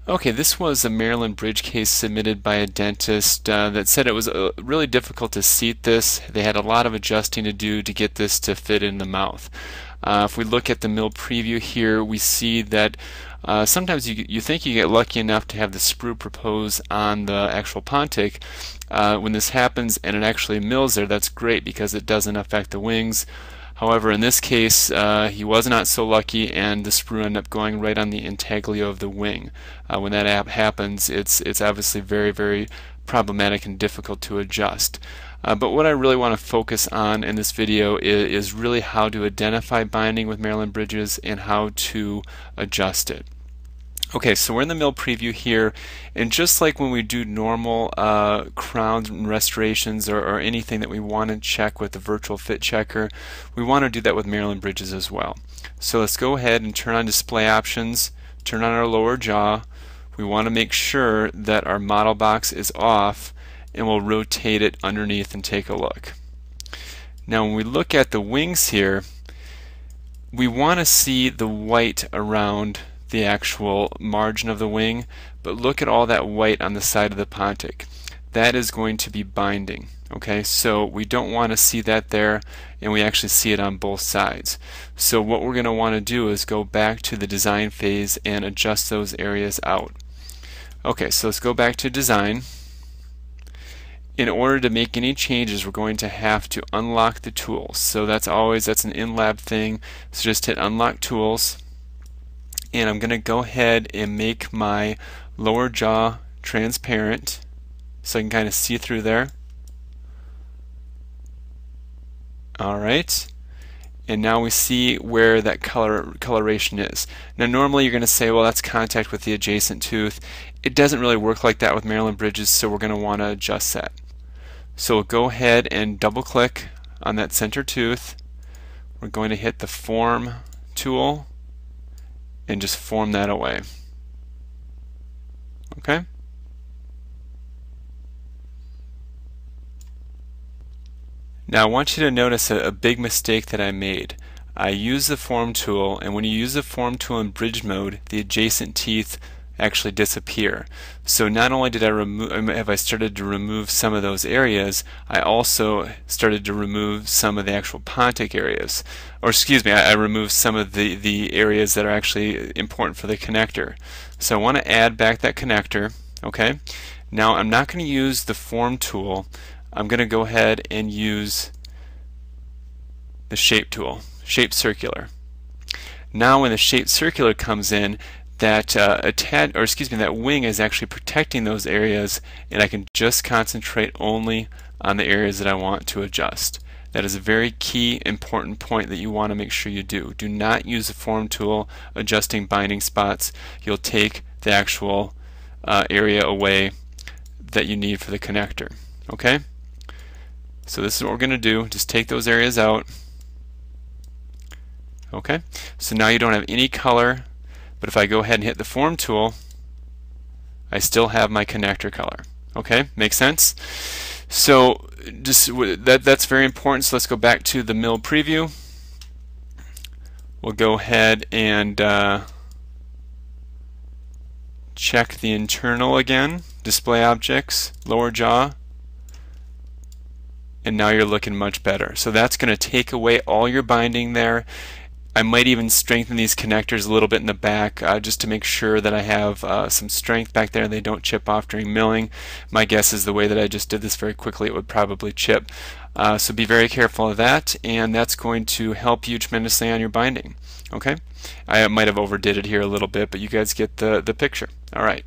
Okay, this was a Maryland bridge case submitted by a dentist that said it was really difficult to seat this. They had a lot of adjusting to do to get this to fit in the mouth. If we look at the mill preview here, we see that sometimes you think you get lucky enough to have the sprue propose on the actual pontic. When this happens and it actually mills there, that's great because it doesn't affect the wings. However, in this case, he was not so lucky, and the sprue ended up going right on the intaglio of the wing. When that happens, it's obviously very, very problematic and difficult to adjust. But what I really want to focus on in this video is really how to identify binding with Maryland bridges and how to adjust it. Okay, so we're in the mill preview here, and just like when we do normal crowns and restorations or anything that we want to check with the virtual fit checker, we want to do that with Maryland bridges as well. So let's go ahead and turn on display options, turn on our lower jaw. We want to make sure that our model box is off, and we'll rotate it underneath and take a look. Now when we look at the wings here, we want to see the white around the actual margin of the wing, but look at all that white on the side of the pontic. That is going to be binding. Okay, so we don't want to see that there, and we actually see it on both sides. So what we're going to want to do is go back to the design phase and adjust those areas out. Okay, so let's go back to design. In order to make any changes, we're going to have to unlock the tools. So that's an inLAB thing. So just hit unlock tools. And I'm going to go ahead and make my lower jaw transparent so I can kind of see through there. Alright, and now we see where that coloration is. Now normally you're going to say, well, that's contact with the adjacent tooth. It doesn't really work like that with Maryland bridges, so we're going to want to adjust that. So we'll go ahead and double click on that center tooth. We're going to hit the form tool and just form that away. Okay? Now I want you to notice a big mistake that I made. I used the form tool, and when you use the form tool in bridge mode, the adjacent teeth actually disappear. So not only did I started to remove some of those areas, I also started to remove some of the actual pontic areas. Or excuse me, I removed some of the areas that are actually important for the connector. So I want to add back that connector. Okay. Now I'm not going to use the form tool. I'm going to go ahead and use the shape tool, shape circular. Now when the shape circular comes in, that wing is actually protecting those areas, and I can just concentrate only on the areas that I want to adjust. That is a very key, important point that you want to make sure you do. Do not use the form tool adjusting binding spots. You'll take the actual area away that you need for the connector. Okay? So this is what we're going to do. Just take those areas out. Okay? So now you don't have any color. But if I go ahead and hit the form tool, I still have my connector color. Okay, makes sense? So that's very important. So let's go back to the mill preview. We'll go ahead and check the internal again, display objects, lower jaw, and now you're looking much better. So that's going to take away all your binding there. I might even strengthen these connectors a little bit in the back just to make sure that I have some strength back there and they don't chip off during milling. My guess is the way that I just did this very quickly, it would probably chip. So be very careful of that, and that's going to help you tremendously on your binding. Okay? I might have overdid it here a little bit, but you guys get the picture. All right.